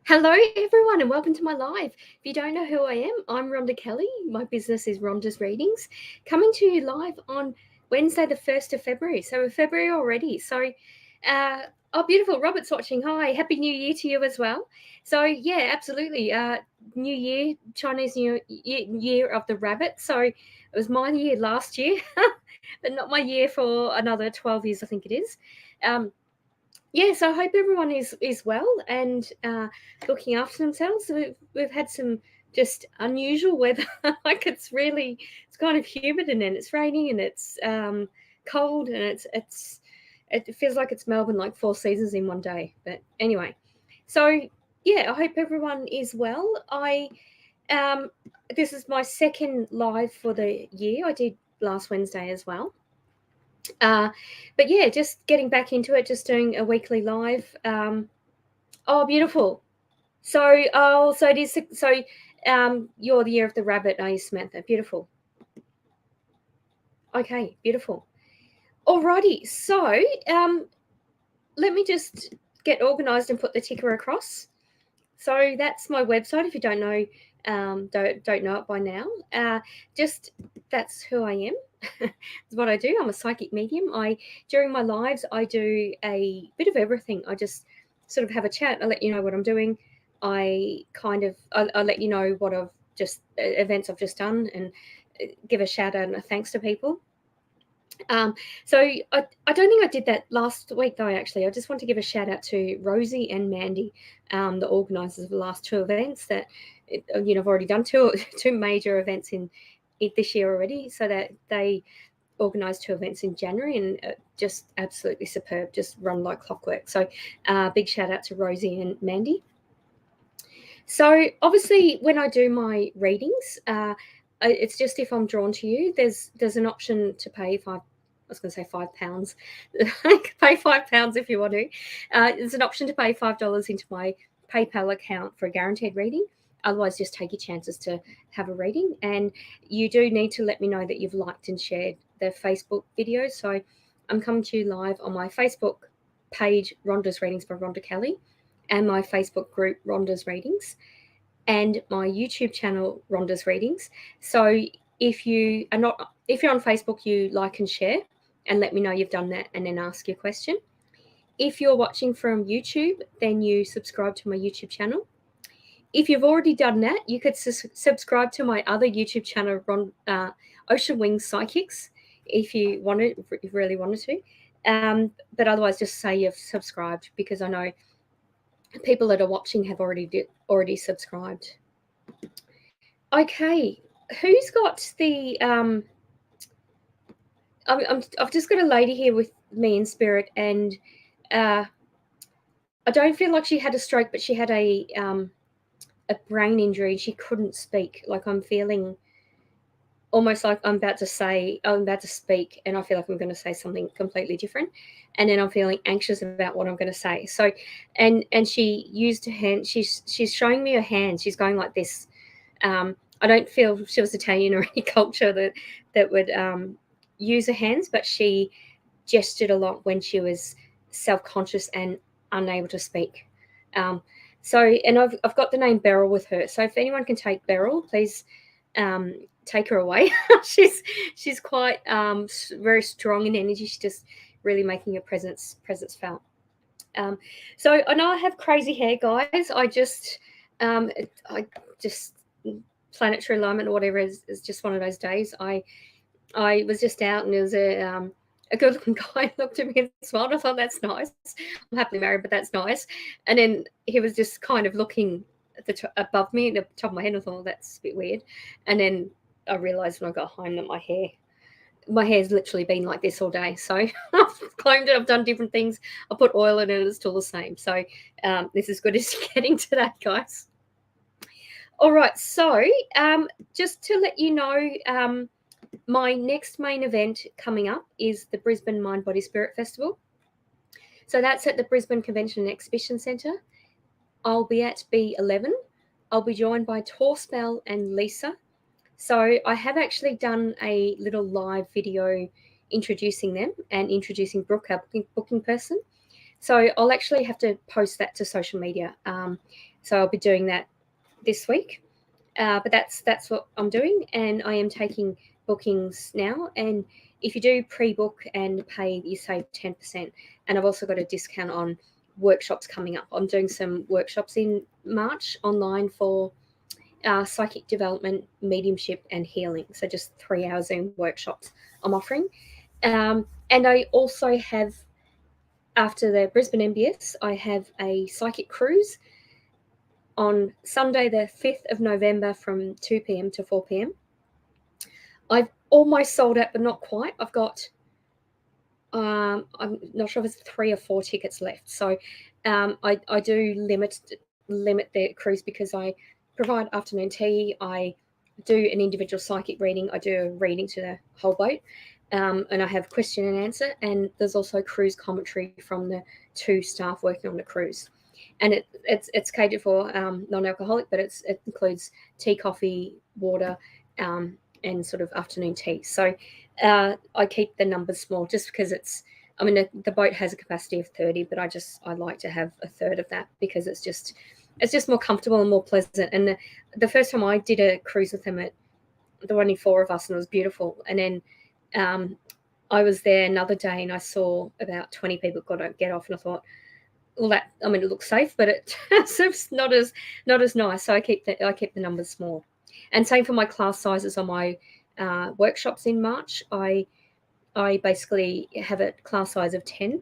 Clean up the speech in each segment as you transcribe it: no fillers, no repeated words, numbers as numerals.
Hello, everyone, and welcome to my live. If you don't know who I am, I'm Rhonda Kelly. My business is Rhonda's Readings, coming to you live on Wednesday, the 1st of February. So we're February already. Oh, beautiful. Robert's watching. Hi. Happy New Year to you as well. So, yeah, absolutely. New Year, Chinese Year of the Rabbit. So it was my year last year, but not my year for another 12 years, I think it is. So I hope everyone is well and looking after themselves. We've had some just unusual weather. Like it's kind of humid and then it's raining and it's cold and it feels like it's Melbourne, like 4 seasons in one day. But anyway, so yeah, I hope everyone is well. This is my second live for the year. I did last Wednesday as well. But yeah, just getting back into it, just doing a weekly live. Oh, beautiful. So it is. So you're the year of the rabbit, are you, Samantha? Beautiful. Okay, beautiful. Alrighty. So let me just get organised and put the ticker across. So that's my website. If you don't know, don't know it by now, just that's who I am. It's what I do. I'm a psychic medium. During my lives, I do a bit of everything. I just sort of have a chat. I let you know what I'm doing. I let you know what events I've just done, and give a shout out and a thanks to people. So I don't think I did that last week though. Actually, I just want to give a shout out to Rosie and Mandy, the organisers of the last two events. I've already done two major events in this year already. So that they organised two events in January and just absolutely superb, just run like clockwork. So big shout out to Rosie and Mandy. So obviously, when I do my readings, it's just if I'm drawn to you, there's an option to pay £5. I was going to say £5. Pay £5 if you want to. There's an option to pay $5 into my PayPal account for a guaranteed reading. Otherwise, just take your chances to have a reading. And you do need to let me know that you've liked and shared the Facebook video. So I'm coming to you live on my Facebook page, Rhonda's Readings by Rhonda Kelly, and my Facebook group, Rhonda's Readings, and my YouTube channel, Rhonda's Readings. So if you're on Facebook, you like and share and let me know you've done that and then ask your question. If you're watching from YouTube, then you subscribe to my YouTube channel. If you've already done that, you could subscribe to my other YouTube channel, Ocean Wings Psychics, if you really wanted to. But otherwise, just say you've subscribed, because I know people that are watching have already subscribed. Okay, who's got the? I've just got a lady here with me in spirit, and I don't feel like she had a stroke, but she had a brain injury. She couldn't speak. Like, I'm feeling almost like I'm about to speak, and I feel like I'm going to say something completely different, and then I'm feeling anxious about what I'm going to say. So, and she used her hand. She's showing me her hand. She's going like this. I don't feel she was Italian or any culture that would use her hands, but she gestured a lot when she was self-conscious and unable to speak. And I've got the name Beryl with her. So if anyone can take Beryl, please take her away. she's quite very strong in energy. She's just really making her presence felt. So I know I have crazy hair, guys. I just planetary alignment or whatever is just one of those days. I was just out and there was a good looking guy looked at me and smiled. I thought, that's nice. I'm happily married, but that's nice. And then he was just kind of looking at above me at the top of my head. I thought, well, that's a bit weird. And then I realised when I got home that my hair's literally been like this all day. So I've combed it, I've done different things. I put oil in it, it's still the same. So this is good as getting to that, guys. All right, so just to let you know, my next main event coming up is the Brisbane Mind, Body, Spirit Festival. So that's at the Brisbane Convention and Exhibition Centre. I'll be at B11. I'll be joined by Torspel and Lisa. So I have actually done a little live video introducing them and introducing Brooke, our booking person. So I'll actually have to post that to social media. So I'll be doing that this week. But that's what I'm doing, and I am taking bookings now. And if you do pre-book and pay, you save 10%. And I've also got a discount on workshops coming up. I'm doing some workshops in March online for psychic development, mediumship, and healing. So just 3-hour Zoom workshops I'm offering. And I also have, after the Brisbane MBS, I have a psychic cruise on Sunday, the 5th of November from 2 p.m. to 4 p.m. I've almost sold out, but not quite. I've got, I'm not sure if it's 3 or 4 tickets left. So I do limit the cruise because I provide afternoon tea. I do an individual psychic reading. I do a reading to the whole boat. And I have question and answer. And there's also cruise commentary from the 2 staff working on the cruise. And it's catered for non-alcoholic, but it includes tea, coffee, water, and sort of afternoon tea. So I keep the numbers small just because the boat has a capacity of 30, but I like to have a third of that because it's just more comfortable and more pleasant. And the first time I did a cruise with them, there were only 4 of us, and it was beautiful. And then I was there another day, and I saw about 20 people get off, and I thought, well, it looks safe, but it's not as nice. So I keep the numbers small. And same for my class sizes on my workshops in March. I basically have a class size of 10,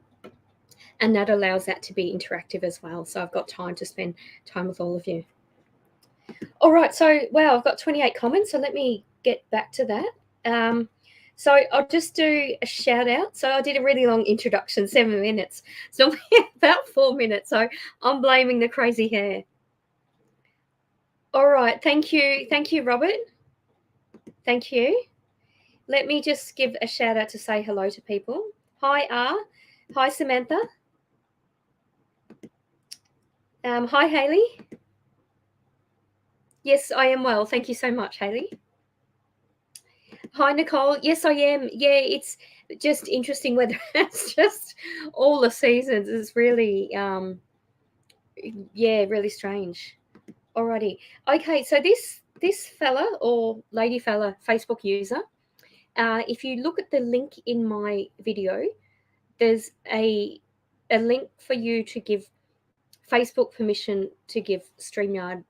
and that allows that to be interactive as well. So I've got time to spend time with all of you. All right. So, wow, I've got 28 comments. So let me get back to that. So I'll just do a shout out. So I did a really long introduction, 7 minutes. It's normally about 4 minutes. So I'm blaming the crazy hair. All right. Thank you. Thank you, Robert. Thank you. Let me just give a shout out to say hello to people. Hi, R. Hi, Samantha. Hi, Haley. Yes, I am well. Thank you so much, Haley. Hi, Nicole. Yes, I am. Yeah, it's just interesting whether it's just all the seasons. It's really, really strange. Alrighty. Okay, so this fella or lady fella Facebook user, if you look at the link in my video, there's a link for you to give Facebook permission to give StreamYard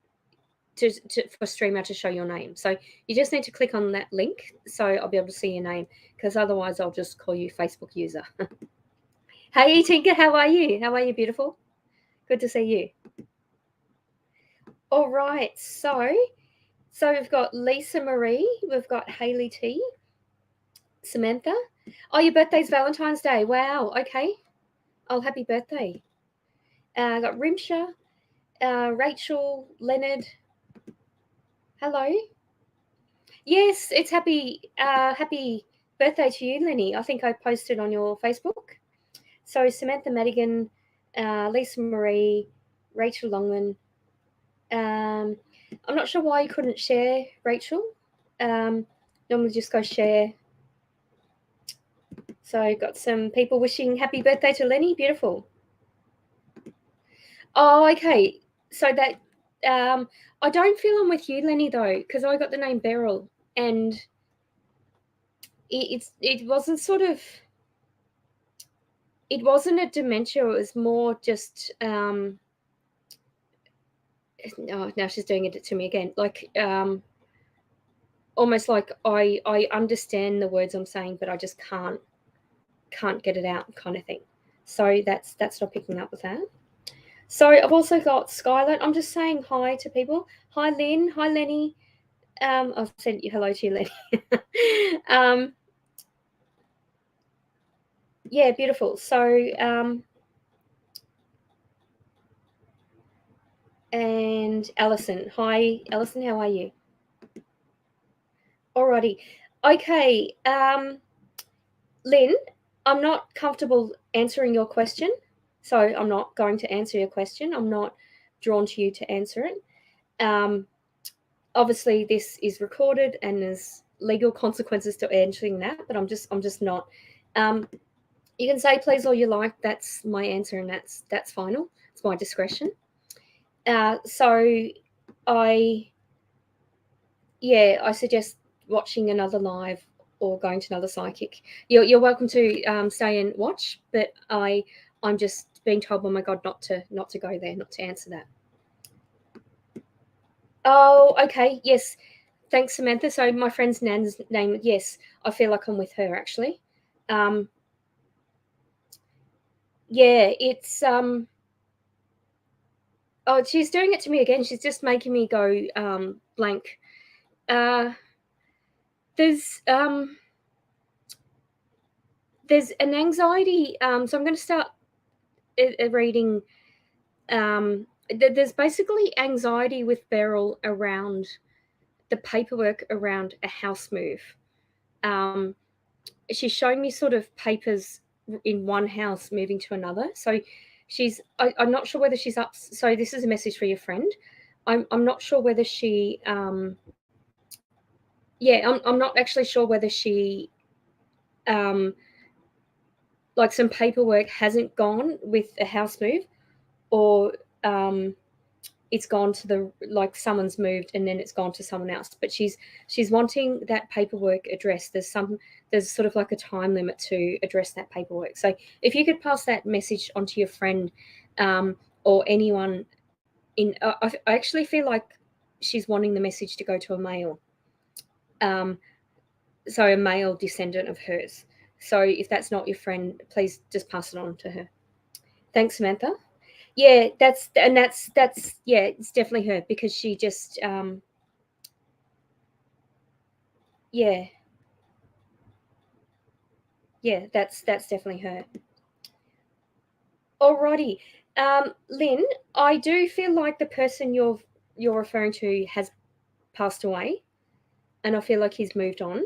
for StreamYard to show your name. So you just need to click on that link so I'll be able to see your name, because otherwise I'll just call you Facebook user. Hey, Tinker, how are you? How are you, beautiful? Good to see you. All right, so we've got Lisa Marie, we've got Haley T, Samantha. Oh, your birthday's Valentine's Day. Wow, okay. Oh, happy birthday. I got Rimsha, Rachel, Leonard. Hello. Yes, it's happy birthday to you, Lenny. I think I posted on your Facebook. So Samantha Madigan, Lisa Marie, Rachel Longman. I'm not sure why you couldn't share, Rachel. Normally just go share. So got some people wishing happy birthday to Lenny. Beautiful. Oh, okay. So that I don't feel I'm with you, Lenny, though, because I got the name Beryl, and it wasn't sort of, it wasn't a dementia. It was more just oh, now she's doing it to me again. Like almost like I understand the words I'm saying, but I just can't get it out, kind of thing. So that's not picking up with that. So I've also got Skylar. I'm just saying hi to people. Hi, Lynn. Hi, Lenny. I've sent you hello to you, Lenny. Yeah, beautiful. So and Alison. Hi, Alison. How are you? Alrighty. Okay. Lynn, I'm not comfortable answering your question, so I'm not going to answer your question. I'm not drawn to you to answer it. Obviously, this is recorded and there's legal consequences to answering that, but I'm just not. You can say please all you like. That's my answer, and that's final. It's my discretion. So I suggest watching another live or going to another psychic. You're welcome to stay and watch, but I'm just being told by my God not to go there, not to answer that. Oh, okay, yes. Thanks, Samantha. So my friend's Nan's name, yes, I feel like I'm with her actually. Yeah, it's oh, she's doing it to me again. She's just making me go blank. There's an anxiety. So I'm going to start reading. There's basically anxiety with Beryl around the paperwork around a house move. She's showing me sort of papers in one house moving to another. So I'm not sure whether she's up. So this is a message for your friend. I'm not sure whether she, I'm not actually sure whether she, like some paperwork hasn't gone with a house move, or it's gone to the, like someone's moved and then it's gone to someone else. But she's wanting that paperwork addressed. There's sort of like a time limit to address that paperwork. So if you could pass that message on to your friend, or anyone in, I actually feel like she's wanting the message to go to a male. So a male descendant of hers. So if that's not your friend, please just pass it on to her. Thanks, Samantha. Yeah, that's yeah, it's definitely her, because she just yeah, that's definitely her. Alrighty, Lynn, I do feel like the person you're referring to has passed away, and I feel like he's moved on,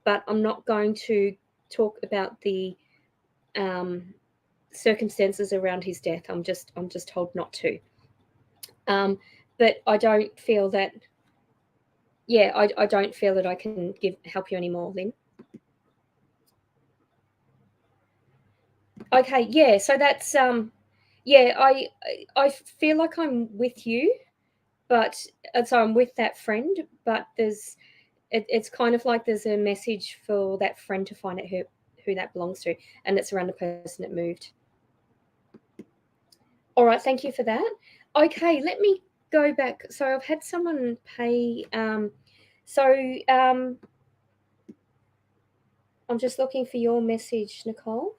but I'm not going to talk about the circumstances around his death. I'm just told not to. But I don't feel that. Yeah, I don't feel that I can help you anymore, Lynn. Okay, yeah. So that's yeah. I feel like I'm with you, but so I'm with that friend, but it's kind of like there's a message for that friend to find out who that belongs to, and it's around the person that moved. All right, thank you for that. Okay, let me go back. So I've had someone pay. So I'm just looking for your message, Nicole.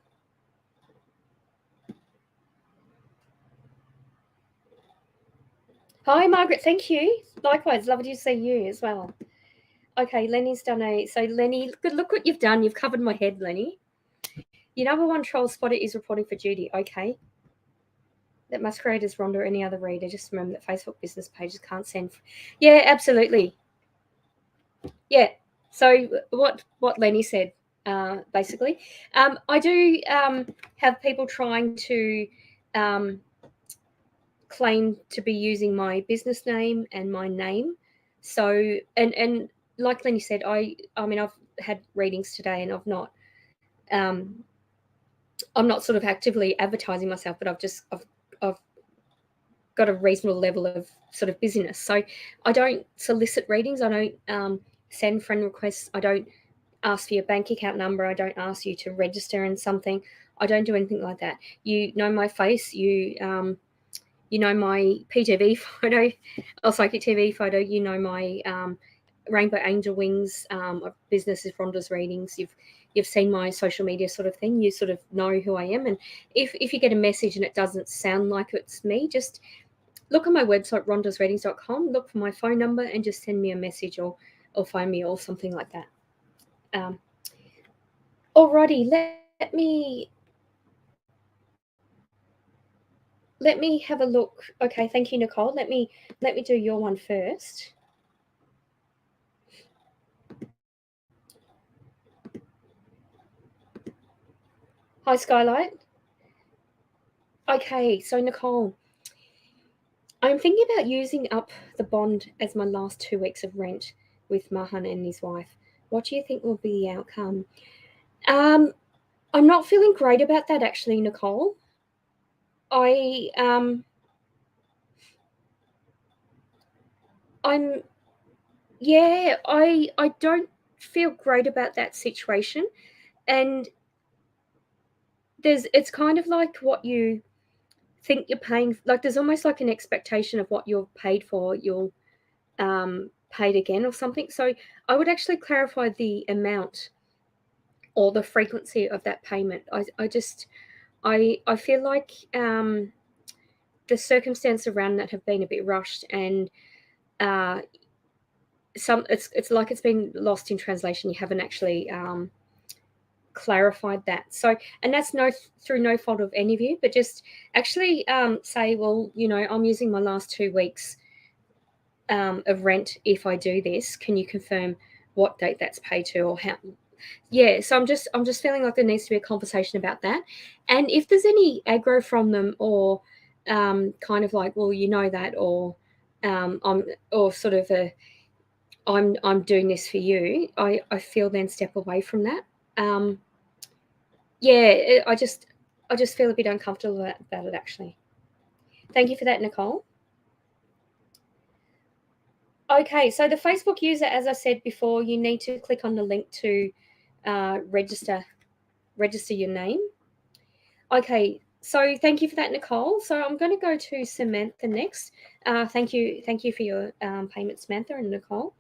Hi, Margaret. Thank you. Likewise, lovely to see you as well. Okay, Lenny's done a. So Lenny, good. Look what you've done. You've covered my head, Lenny. Your number one troll spotter is reporting for duty. Okay. That masquerade as Rhonda or any other reader. Just remember that Facebook business pages can't send. Yeah, absolutely. Yeah. So what Lenny said, basically, I do have people trying to claim to be using my business name and my name. So and like Lenny said, I mean I've had readings today and um, I'm not sort of actively advertising myself, but I've got a reasonable level of sort of busyness. So I don't solicit readings. I don't send friend requests. I don't ask for your bank account number. I don't ask you to register in something. I don't do anything like that. You know my face. You know my PTV photo, or Psychic TV photo. You know my Rainbow Angel Wings business is Rhonda's Readings. You've seen my social media sort of thing. You sort of know who I am. And if you get a message and it doesn't sound like it's me, just look on my website, rhondasreadings.com, look for my phone number and just send me a message or phone me or something like that. Alrighty, let me have a look. Okay, thank you, Nicole. Let me do your one first. Hi, Skylight. Okay, so Nicole, I'm thinking about using up the bond as my last 2 weeks of rent with Mahan and his wife. What do you think will be the outcome? I'm not feeling great about that actually, Nicole. I I don't feel great about that situation, and it's kind of like what you think you're paying. Like there's almost like an expectation of what you're paid for, you'll paid again or something. So I would actually clarify the amount or the frequency of that payment. I feel like the circumstances around that have been a bit rushed, and uh, it's like it's been lost in translation. You haven't actually clarified that. So, and that's through no fault of any of you, but just actually say, well, I'm using my last 2 weeks of rent. If I do this, can you confirm what date that's paid to, or how? Yeah, so I'm just feeling like there needs to be a conversation about that. And if there's any aggro from them, or kind of like, well, that, or I'm or sort of a I'm doing this for you, I feel then step away from that. Um, yeah, I just feel a bit uncomfortable about it actually. Thank you for that, Nicole. Okay, so the Facebook user, as I said before, you need to click on the link to register your name. Okay, so thank you for that, Nicole. So I'm going to go to Samantha next. Thank you for your payment, Samantha and Nicole.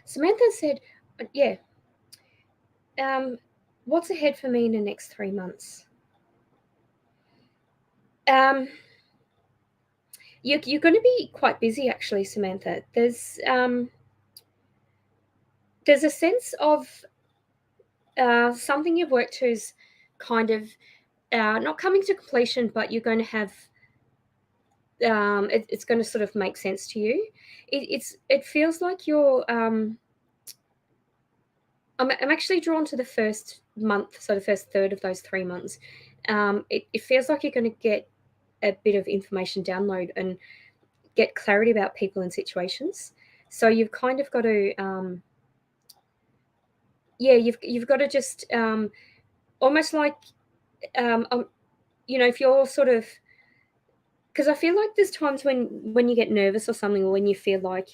Samantha said, yeah, what's ahead for me in the next 3 months? You're going to be quite busy actually, Samantha. There's a sense of something you've worked to is kind of not coming to completion, but you're going to have it's going to sort of make sense to you. It feels like you're I'm actually drawn to the first month, so the first third of those 3 months. It feels like you're going to get a bit of information download and get clarity about people and situations. So you've kind of got to you've got to just almost like if you're sort of, because I feel like there's times when you get nervous or something, or when you feel like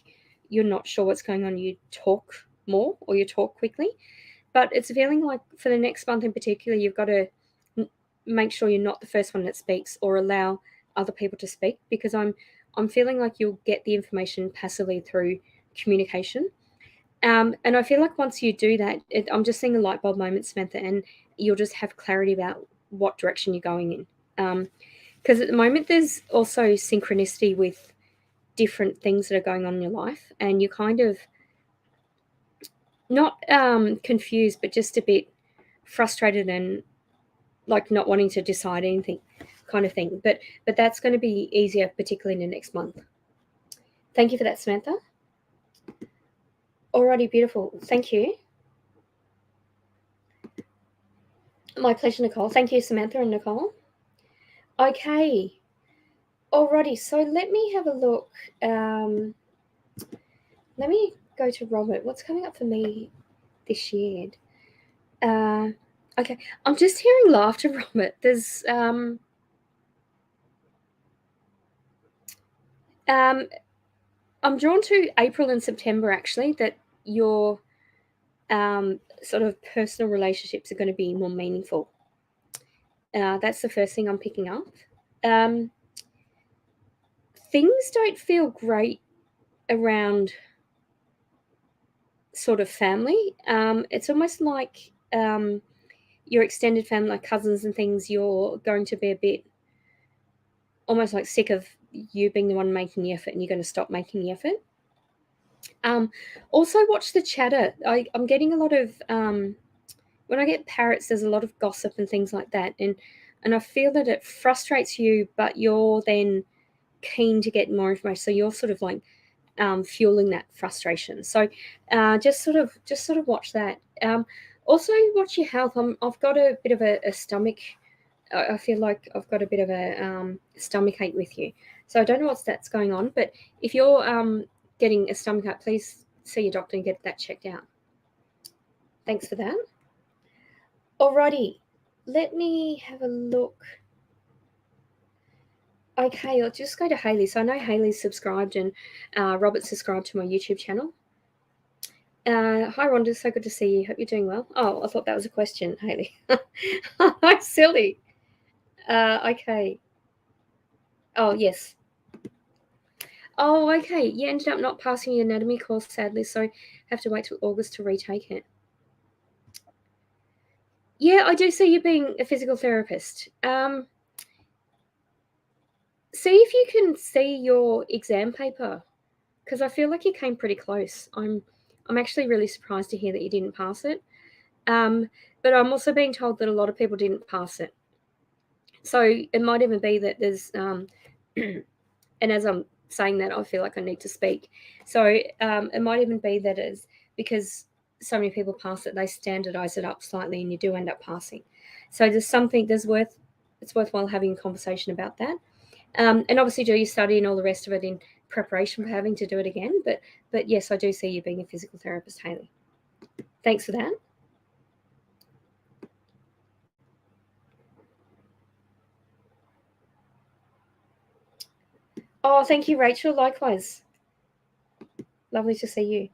you're not sure what's going on, you talk more or you talk quickly. But it's feeling like for the next month in particular, you've got to make sure you're not the first one that speaks, or allow other people to speak, because I'm feeling like you'll get the information passively through communication. And I feel like once you do that, I'm just seeing a light bulb moment, Samantha, and you'll just have clarity about what direction you're going in. Because at the moment, there's also synchronicity with different things that are going on in your life, and you're kind of not confused, but just a bit frustrated and like not wanting to decide anything, kind of thing. But that's going to be easier, particularly in the next month. Thank you for that, Samantha. Alrighty, beautiful. Thank you. My pleasure, Nicole. Thank you, Samantha and Nicole. Okay. Alrighty, so let me have a look. Let me go to Robert. What's coming up for me this year? Okay, I'm just hearing laughter, Robert. There's I'm drawn to April and September actually, that your sort of personal relationships are going to be more meaningful. That's the first thing I'm picking up. Things don't feel great around sort of family. It's almost like your extended family, like cousins and things, you're going to be a bit almost like sick of you being the one making the effort, and you're going to stop making the effort. Also, watch the chatter. I'm getting a lot of when I get parrots, there's a lot of gossip and things like that, and I feel that it frustrates you, but you're then keen to get more information, so you're sort of like fueling that frustration. So just sort of watch that. Also, watch your health. I've got a bit of a stomach. I feel like I've got a bit of a stomach ache with you. So I don't know what's that's going on, but if you're getting a stomach ache, please see your doctor and get that checked out. Thanks for that. Alrighty, let me have a look. Okay, I'll just go to Hayley. So I know Hayley's subscribed and Robert's subscribed to my YouTube channel. Hi, Rhonda. So good to see you. Hope you're doing well. Oh, I thought that was a question, Hayley. I'm silly. Okay. Oh, yes. Oh, okay. You ended up not passing your anatomy course, sadly, so have to wait till August to retake it. Yeah, I do see you being a physical therapist. See if you can see your exam paper, because I feel like you came pretty close. I'm actually really surprised to hear that you didn't pass it. But I'm also being told that a lot of people didn't pass it. So it might even be that there's, and as I'm saying that, I feel like I need to speak. So it might even be that it's because so many people pass it, they standardize it up slightly, and you do end up passing. So there's something it's worthwhile having a conversation about that. And obviously do your study and all the rest of it in preparation for having to do it again. But yes, I do see you being a physical therapist, Hayley. Thanks for that. Oh, thank you, Rachel. Likewise. Lovely to see you.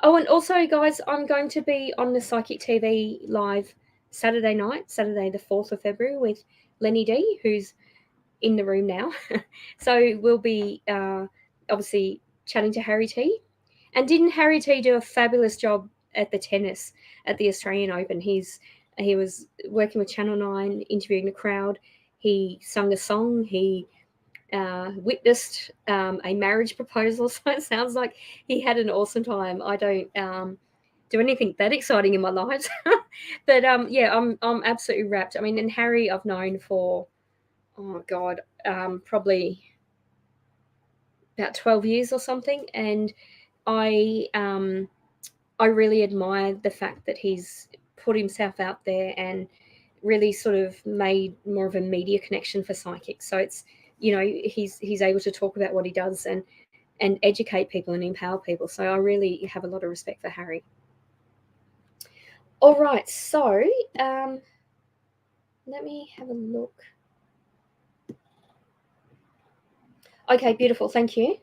Oh, and also, guys, I'm going to be on the Psychic TV live Saturday night, Saturday the 4th of February, with Lenny D, who's in the room now. So we'll be obviously chatting to Harry T. And didn't Harry T do a fabulous job at the tennis at the Australian Open? He was working with Channel 9, interviewing the crowd. He sung a song. He witnessed a marriage proposal. So it sounds like he had an awesome time. I don't do anything that exciting in my life, but yeah, I'm absolutely wrapped. I mean, and Harry, I've known for probably about 12 years or something, and I really admire the fact that he's put himself out there and really sort of made more of a media connection for psychics. So it's, he's able to talk about what he does and educate people and empower people. So I really have a lot of respect for Harry. All right, so let me have a look. Okay, beautiful. Thank you.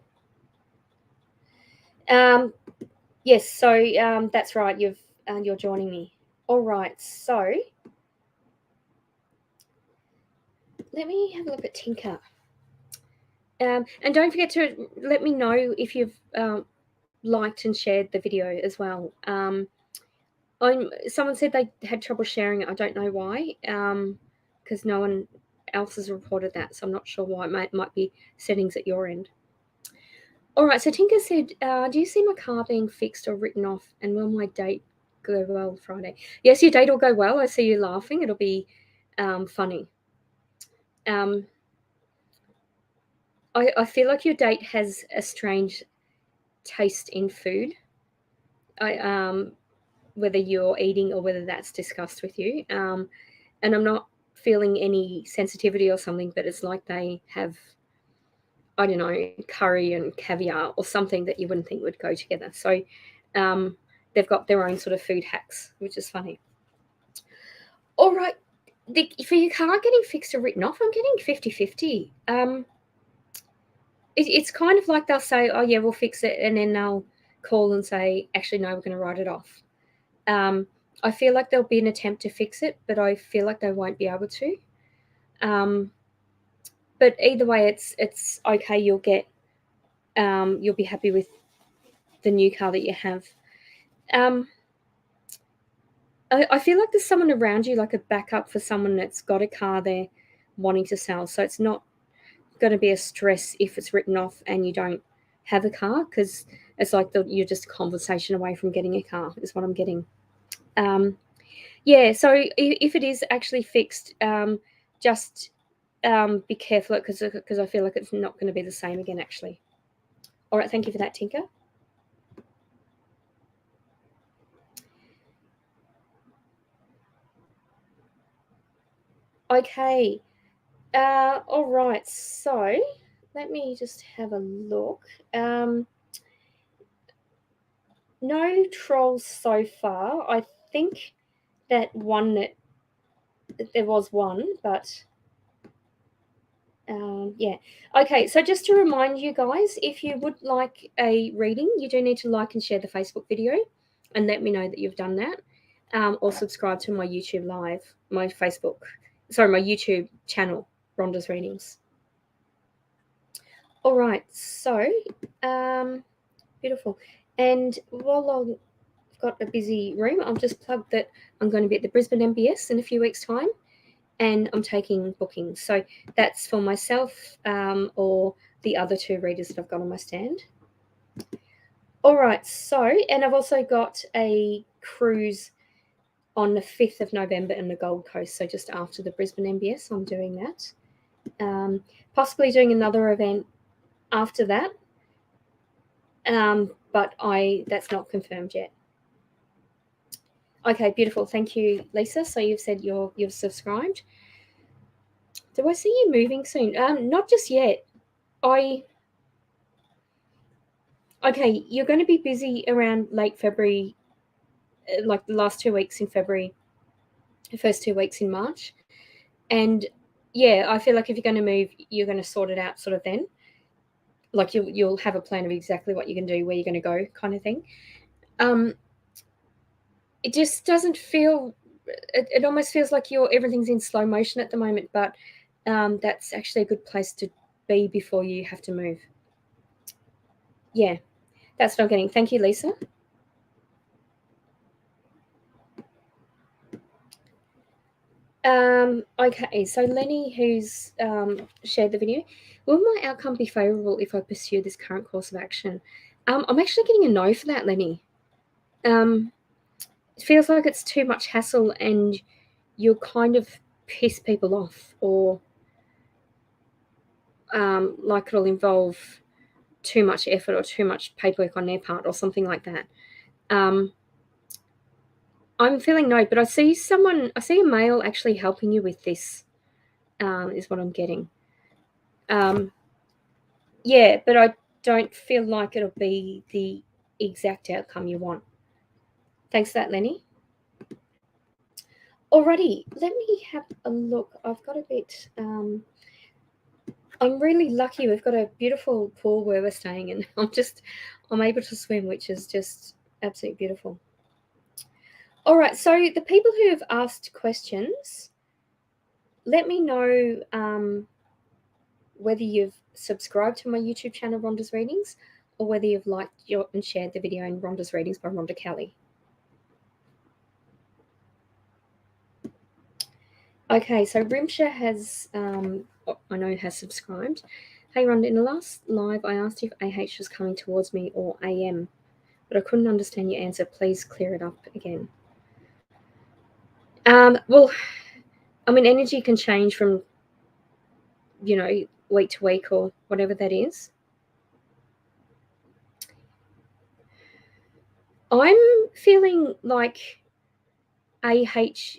Yes, so that's right. You're joining me. All right, so let me have a look at Tinker. And don't forget to let me know if you've liked and shared the video as well. Someone said they had trouble sharing it. I don't know why, because no one else has reported that, so I'm not sure why. It might be settings at your end. All right, so Tinker said, do you see my car being fixed or written off, and will my date go well Friday? Yes, your date will go well. I see you laughing. It'll be funny. I feel like your date has a strange taste in food. Whether you're eating or whether that's discussed with you. And I'm not feeling any sensitivity or something, but it's like they have, I don't know, curry and caviar or something that you wouldn't think would go together. So they've got their own sort of food hacks, which is funny. All right. For your car getting fixed or written off, I'm getting 50-50. It's kind of like they'll say, oh, yeah, we'll fix it. And then they'll call and say, actually, no, we're going to write it off. I feel like there'll be an attempt to fix it, but I feel like they won't be able to. But either way, it's okay. You'll be happy with the new car that you have. I feel like there's someone around you, like a backup for someone that's got a car they're wanting to sell. So it's not going to be a stress if it's written off and you don't have a car, because it's like you're just a conversation away from getting a car is what I'm getting. Yeah, so if it is actually fixed, just be careful because I feel like it's not going to be the same again, actually. All right, thank you for that, Tinker. Okay. All right, so let me just have a look. No trolls so far. I think that there was one, but Yeah. Okay, so just to remind you guys, if you would like a reading, you do need to like and share the Facebook video and let me know that you've done that. Or subscribe to my YouTube live, my YouTube channel, Rhonda's Readings. All right, so beautiful. And while I've got a busy room, I'll just plug that I'm going to be at the Brisbane MBS in a few weeks' time, and I'm taking bookings. So that's for myself or the other 2 readers that I've got on my stand. All right, so, and I've also got a cruise on the 5th of November in the Gold Coast, so just after the Brisbane MBS, I'm doing that. Possibly doing another event after that, but that's not confirmed yet. Okay, beautiful. Thank you, Lisa. So you've said you've subscribed. Do I see you moving soon? Not just yet. Okay, you're going to be busy around late February, like the last 2 weeks in February, the first 2 weeks in March. And yeah, I feel like if you're going to move, you're going to sort it out sort of then. Like you'll have a plan of exactly what you can do, where you're going to go, kind of thing. It just doesn't feel. It almost feels like everything's in slow motion at the moment, but that's actually a good place to be before you have to move. Yeah, that's what I'm getting. Thank you, Lisa. Okay, so Lenny, who's shared the video, will my outcome be favourable if I pursue this current course of action? I'm actually getting a no for that, Lenny. It feels like it's too much hassle and you'll kind of piss people off, or like it'll involve too much effort or too much paperwork on their part or something like that. I'm feeling no, but I see a male actually helping you with this, is what I'm getting. Yeah, but I don't feel like it'll be the exact outcome you want. Thanks for that, Lenny. Alrighty, let me have a look. I've got a bit, I'm really lucky. We've got a beautiful pool where we're staying, and I'm able to swim, which is just absolutely beautiful. All right, so the people who have asked questions, let me know whether you've subscribed to my YouTube channel, Rhonda's Readings, or whether you've liked and shared the video in Rhonda's Readings by Rhonda Kelly. Okay, so Rimsha has, I know, has subscribed. Hey, Rhonda, in the last live, I asked if AH was coming towards me or AM, but I couldn't understand your answer. Please clear it up again. Well, I mean, energy can change from, week to week or whatever that is. I'm feeling like AH,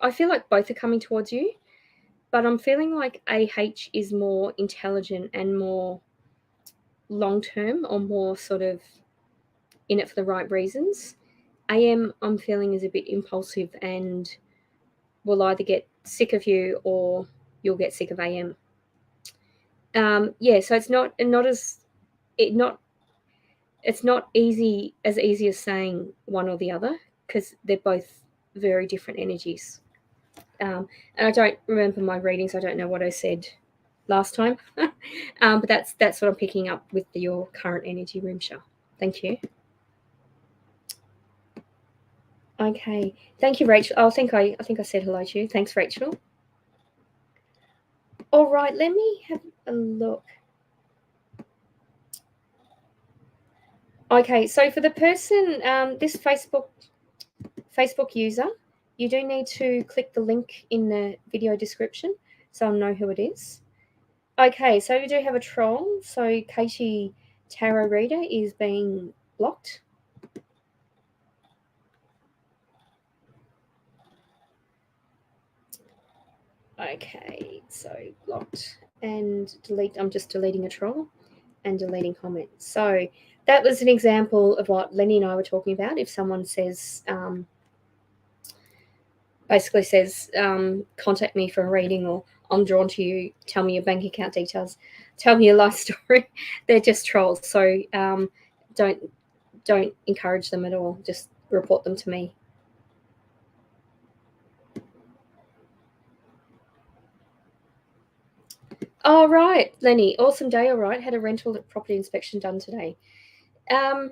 I feel like both are coming towards you, but I'm feeling like AH is more intelligent and more long-term, or more sort of in it for the right reasons. AM, I'm feeling, is a bit impulsive and will either get sick of you or you'll get sick of AM. Yeah, so it's not easy as saying one or the other, because they're both very different energies. And I don't remember my readings. I don't know what I said last time, but that's what I'm picking up with your current energy, Rimsha. Thank you. Okay, thank you, Rachel. I think I said hello to you. Thanks, Rachel. All right, let me have a look. Okay, so for the person, this Facebook user, you do need to click the link in the video description so I'll know who it is. Okay, so we do have a troll. So Katie Tarot Reader is being blocked. Okay, so blocked and delete. I'm just deleting a troll and deleting comments. So that was an example of what Lenny and I were talking about. If someone says, basically says, contact me for a reading, or I'm drawn to you. Tell me your bank account details. Tell me your life story. They're just trolls. So don't encourage them at all. Just report them to me. All right, Lenny. Awesome day. All right. Had a rental property inspection done today. Yeah,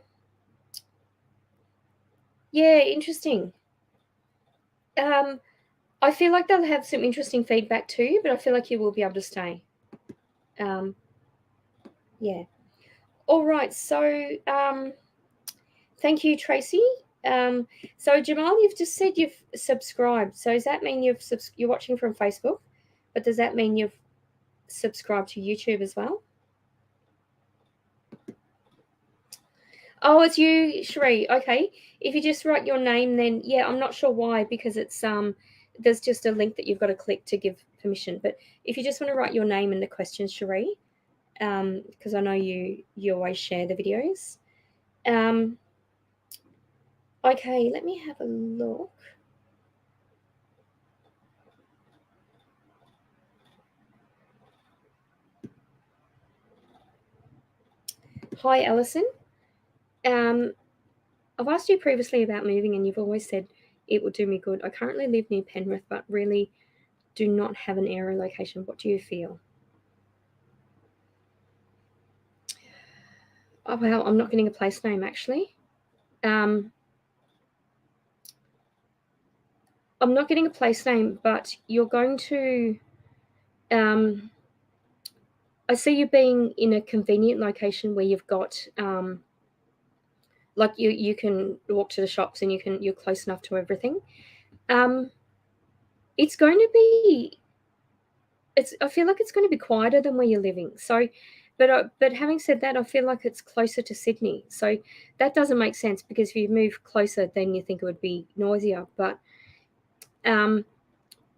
interesting. I feel like they'll have some interesting feedback too, but I feel like you will be able to stay. Yeah. All right. So, thank you, Tracy. So Jamal, you've just said you've subscribed. So does that mean you're watching from Facebook? But does that mean you've subscribed to YouTube as well? Oh, it's you, Sheree. Okay. If you just write your name, then yeah, I'm not sure why, because it's there's just a link that you've got to click to give permission. But if you just want to write your name in the questions, Sheree, because I know you always share the videos. Okay, let me have a look. Hi, Alison. I've asked you previously about moving, and you've always said it would do me good. I currently live near Penrith, but really do not have an area location. What do you feel? Oh, well, I'm not getting a place name, actually. I'm not getting a place name, but you're going to... I see you being in a convenient location where you've got... like you can walk to the shops and you're close enough to everything. It's going to be... I feel like it's going to be quieter than where you're living. So... But having said that, I feel like it's closer to Sydney. So that doesn't make sense, because if you move closer, then you think it would be noisier. But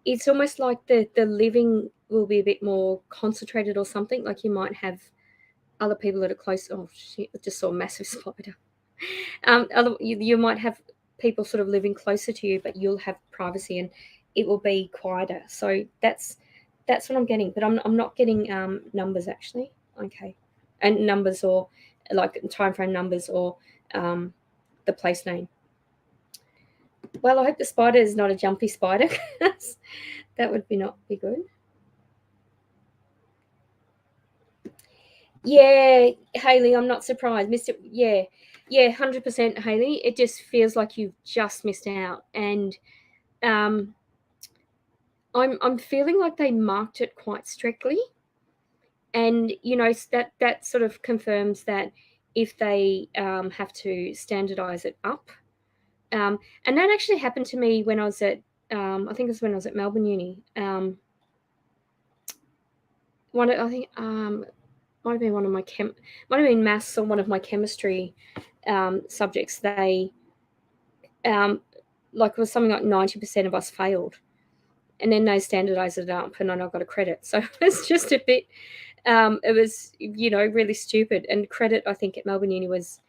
it's almost like the living will be a bit more concentrated or something. Like you might have other people that are close. Oh, shit, I just saw a massive spider. You might have people sort of living closer to you, but you'll have privacy and it will be quieter. So that's what I'm getting. But I'm not getting numbers, actually. Okay. And numbers, or like time frame numbers, or the place name. Well, I hope the spider is not a jumpy spider. That would not be good. Yeah, Hayley, I'm not surprised. Yeah, 100%, Hayley. It just feels like you've just missed out, and I'm feeling like they marked it quite strictly, and that sort of confirms that if they have to standardize it up, and that actually happened to me when I was at I think it was when I was at Melbourne Uni. Might have been one of my might have been maths or one of my chemistry subjects. They like it was something like 90% of us failed, and then they standardized it up, and then I got a credit. So it's just a bit. It was really stupid. And credit, I think, at Melbourne Uni was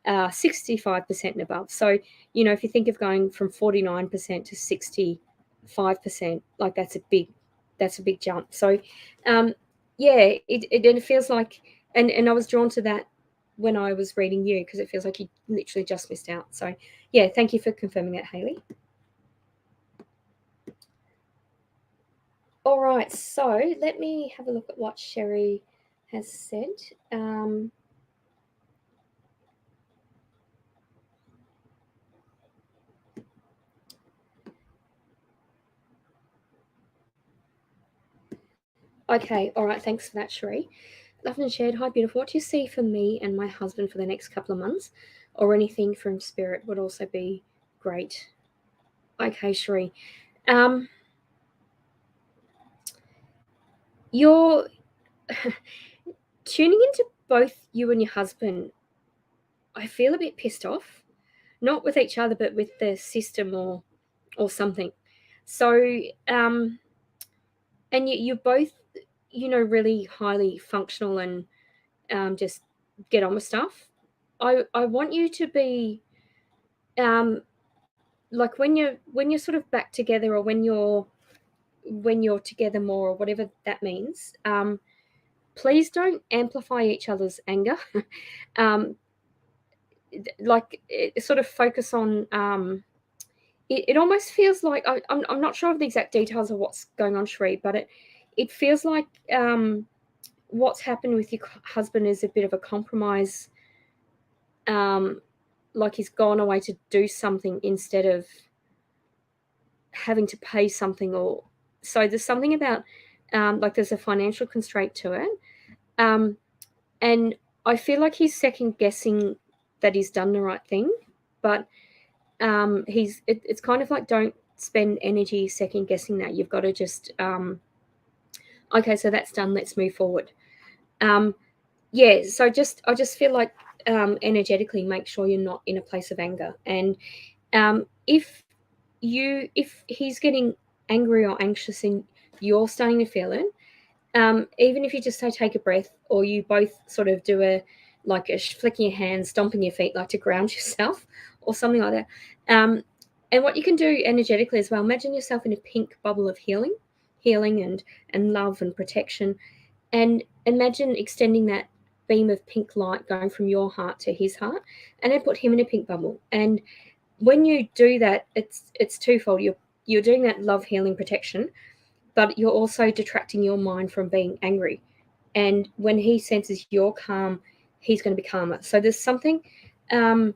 65% and above. So if you think of going from 49% to 65%, like that's a big jump. So yeah, it feels like, and I was drawn to that when I was reading you, because it feels like you literally just missed out. So yeah, thank you for confirming that, Hayley. All right, so let me have a look at what Sherry has said. Okay, all right, thanks for that, Sherry. Loved and shared. Hi, beautiful. What do you see for me and my husband for the next couple of months, or anything from spirit would also be great. Okay, Sheree. You're tuning into both you and your husband. I feel a bit pissed off, not with each other, but with the system or something. So, and you're both, really highly functional and just get on with stuff. I want you to be like when you're sort of back together, or when you're when you're together more, or whatever that means, please don't amplify each other's anger. Like, sort of focus on. It almost feels like, I'm not sure of the exact details of what's going on, Sheree, but it feels like what's happened with your husband is a bit of a compromise. Like he's gone away to do something instead of having to pay something, or so there's something about like there's a financial constraint to it, and I feel like he's second guessing that he's done the right thing, but it's kind of like, don't spend energy second guessing that. You've got to just okay, so that's done, let's move forward. Yeah, so I just feel like energetically make sure you're not in a place of anger, and if he's getting angry or anxious and you're starting to feel it, even if you just say take a breath, or you both sort of do a flicking your hands, stomping your feet, like to ground yourself or something like that. And what you can do energetically as well, imagine yourself in a pink bubble of healing and love and protection, and imagine extending that beam of pink light going from your heart to his heart, and then put him in a pink bubble. And when you do that, it's twofold. You're doing that love, healing, protection, but you're also detracting your mind from being angry. And when he senses you're calm, he's going to be calmer. So there's something, and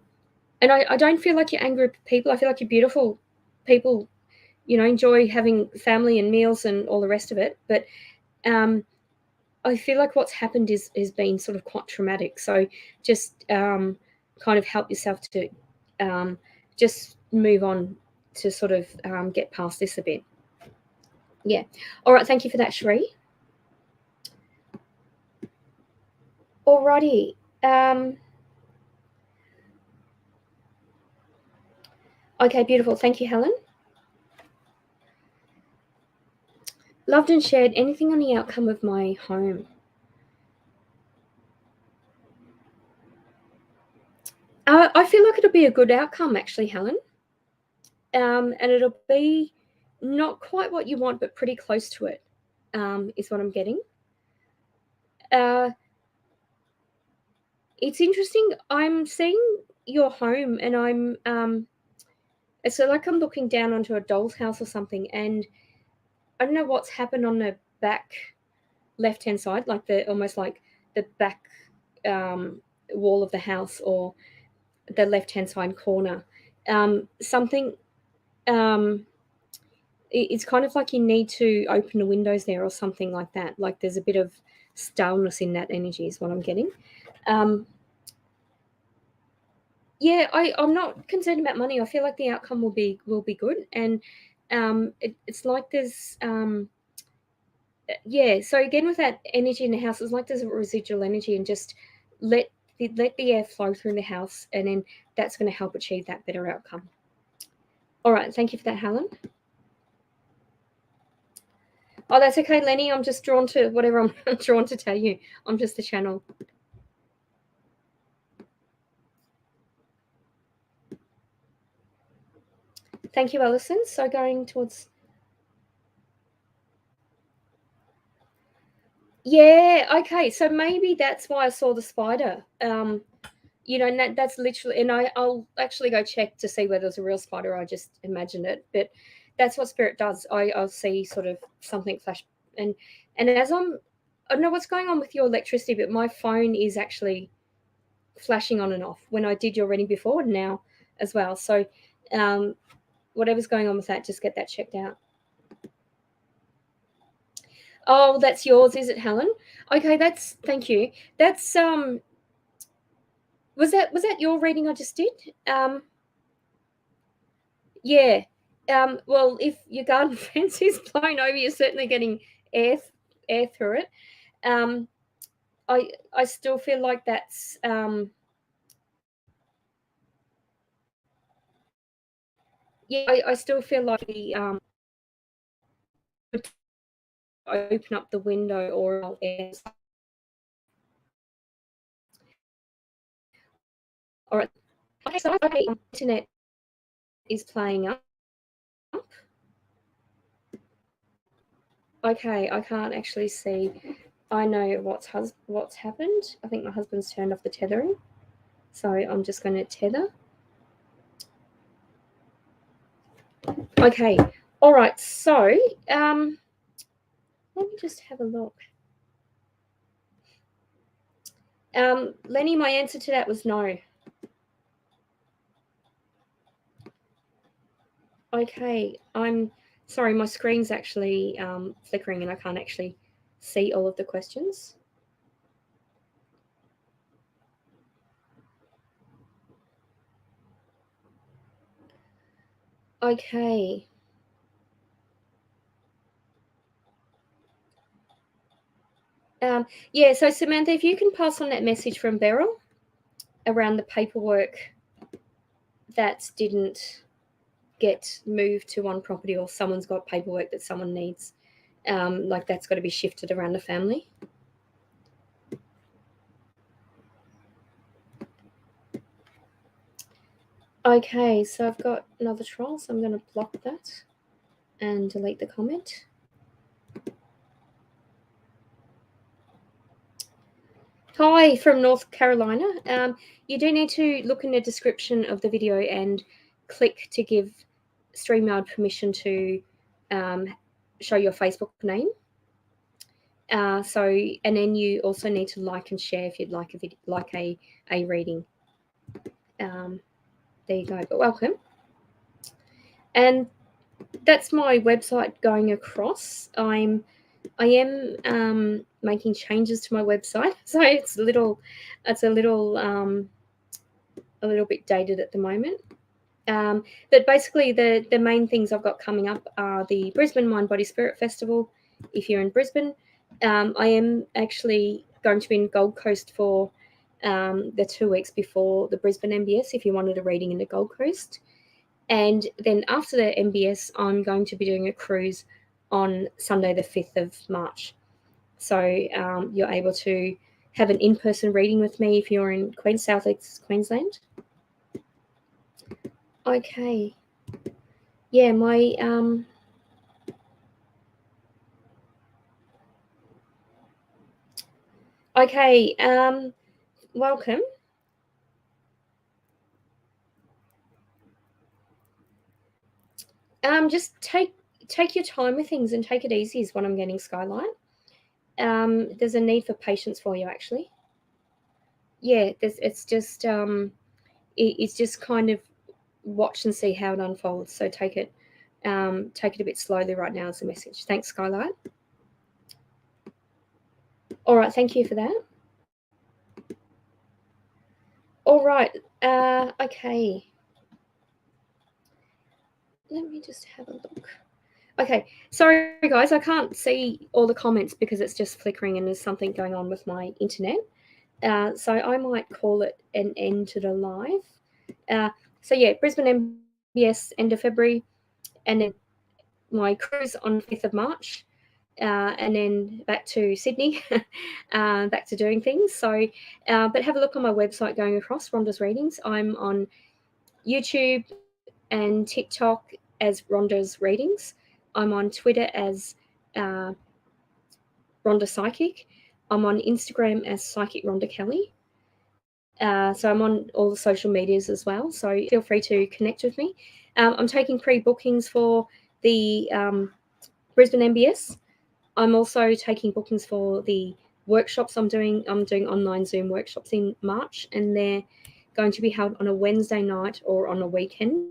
I don't feel like you're angry people. I feel like you're beautiful people, enjoy having family and meals and all the rest of it. But I feel like what's happened is been sort of quite traumatic. So just kind of help yourself to just move on to sort of get past this a bit. Yeah. All right. Thank you for that, Sheree. Alrighty. Okay, beautiful. Thank you, Helen. Loved and shared. Anything on the outcome of my home? I feel like it'll be a good outcome, actually, Helen. And it'll be not quite what you want, but pretty close to it, is what I'm getting. It's interesting. I'm seeing your home, and it's like I'm looking down onto a doll's house or something, and I don't know what's happened on the back left-hand side, like almost like the back wall of the house, or the left-hand side corner. Something. It's kind of like you need to open the windows there, or something like that. Like there's a bit of staleness in that energy, is what I'm getting. Yeah, I'm not concerned about money. I feel like the outcome will be good, and it's like there's yeah. So again, with that energy in the house, it's like there's a residual energy, and just let the air flow through the house, and then that's going to help achieve that better outcome. All right, thank you for that, Helen. Oh, that's okay, Lenny. I'm just drawn to whatever I'm drawn to tell you. I'm just the channel. Thank you, Alison. So going towards... Yeah, okay. So maybe that's why I saw the spider. And that's literally, and I'll actually go check to see whether it's a real spider or I just imagined it. But that's what spirit does. I'll see sort of something flash, and as I don't know what's going on with your electricity, but my phone is actually flashing on and off when I did your reading before, and now as well. So whatever's going on with that, just get that checked out. Oh, that's yours, is it, Helen? Okay, thank you. That's was that your reading I just did? Yeah. Well, if your garden fence is blown over, you're certainly getting air through it. I still feel like that's yeah. I still feel like the open up the window or air. All right. Okay, so the internet is playing up. Okay, I can't actually see. I know what's happened. I think my husband's turned off the tethering. So I'm just going to tether. Okay. All right. So let me just have a look. Lenny, my answer to that was no. Okay. I'm sorry. My screen's actually flickering and I can't actually see all of the questions. Okay. Yeah, so Samantha, if you can pass on that message from Beryl around the paperwork that didn't get moved to one property, or someone's got paperwork that someone needs, like that's got to be shifted around the family. Okay, so I've got another trial, so I'm going to block that and delete the comment. Hi from North Carolina. You do need to look in the description of the video and click to give StreamYard permission to show your Facebook name. And then you also need to like and share if you'd like a reading. There you go. But welcome. And that's my website going across. I am making changes to my website, so it's a little bit dated at the moment. But basically, the main things I've got coming up are the Brisbane Mind Body Spirit Festival. If you're in Brisbane, I am actually going to be in Gold Coast for the 2 weeks before the Brisbane MBS. If you wanted a reading in the Gold Coast. And then after the MBS, I'm going to be doing a cruise on Sunday, the 5th of March. So you're able to have an in-person reading with me if you're in South East Queensland. Okay. Yeah, my okay. Welcome. Just take your time with things and take it easy is what I'm getting, Skylight. There's a need for patience for you, actually. Yeah, it's just it's just kind of watch and see how it unfolds. So take it a bit slowly right now as a message. Thanks, Skylight. All right, thank you for that. All right, okay. Let me just have a look. Okay, sorry guys, I can't see all the comments because it's just flickering and there's something going on with my internet. So I might call it an end to the live. So yeah, Brisbane MBS end of February, and then my cruise on 5th of March, and then back to Sydney, back to doing things. So, but have a look on my website going across Rhonda's Readings. I'm on YouTube and TikTok as Rhonda's Readings. I'm on Twitter as Rhonda Psychic. I'm on Instagram as Psychic Rhonda Kelly. So I'm on all the social medias as well. So feel free to connect with me. I'm taking pre-bookings for the Brisbane MBS. I'm also taking bookings for the workshops I'm doing. I'm doing online Zoom workshops in March, and they're going to be held on a Wednesday night or on a weekend.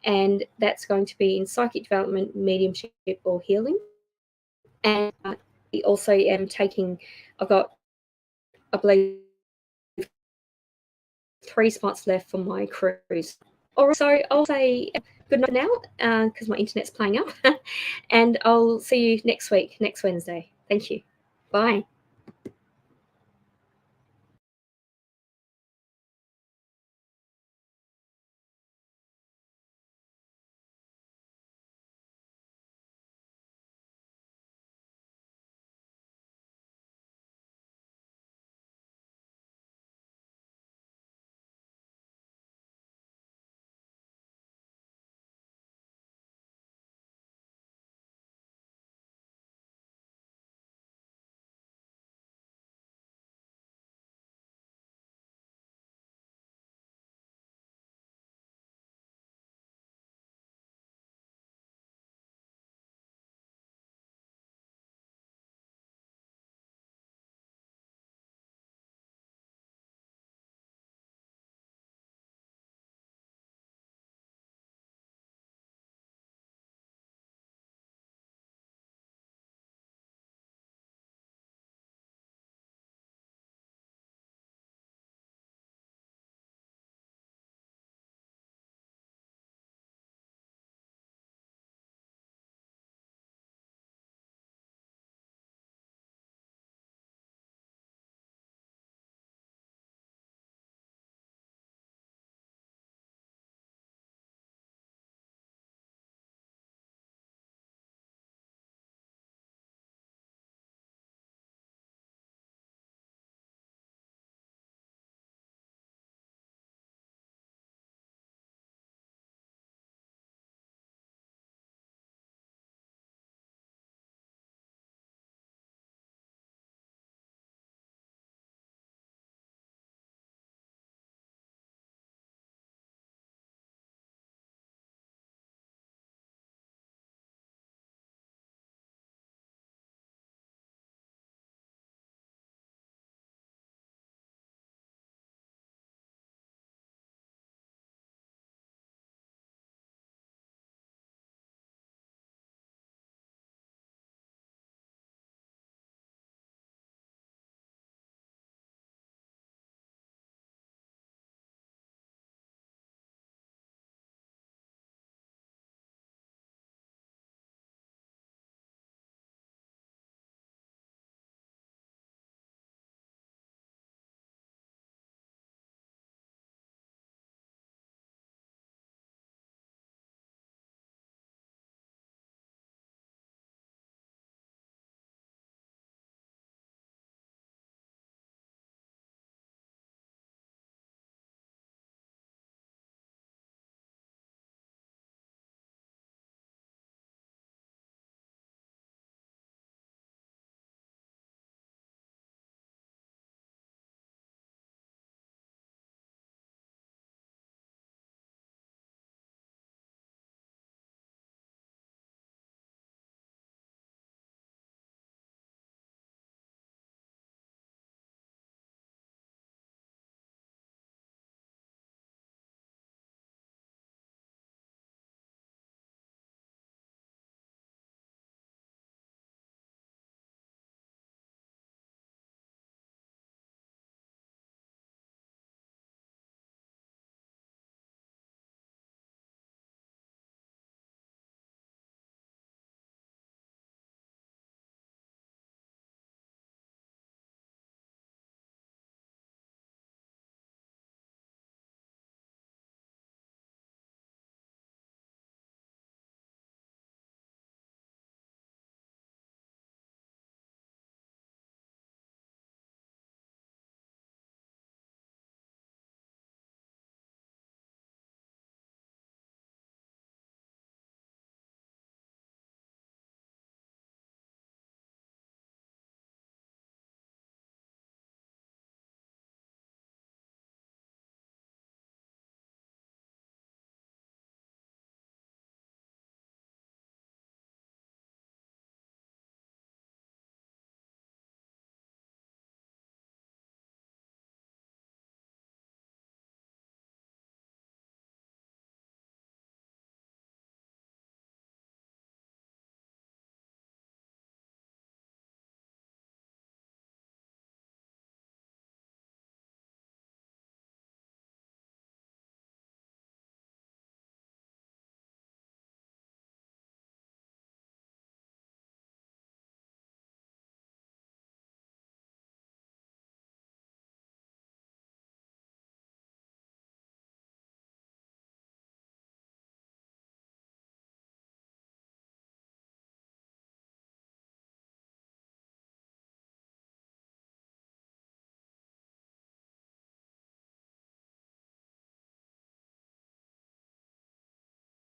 And that's going to be in psychic development, mediumship, or healing. And I also am taking, I've got, I believe, 3 spots left for my cruise. All right, so I'll say good night now because my internet's playing up. And I'll see you next week, next Wednesday. Thank you. Bye.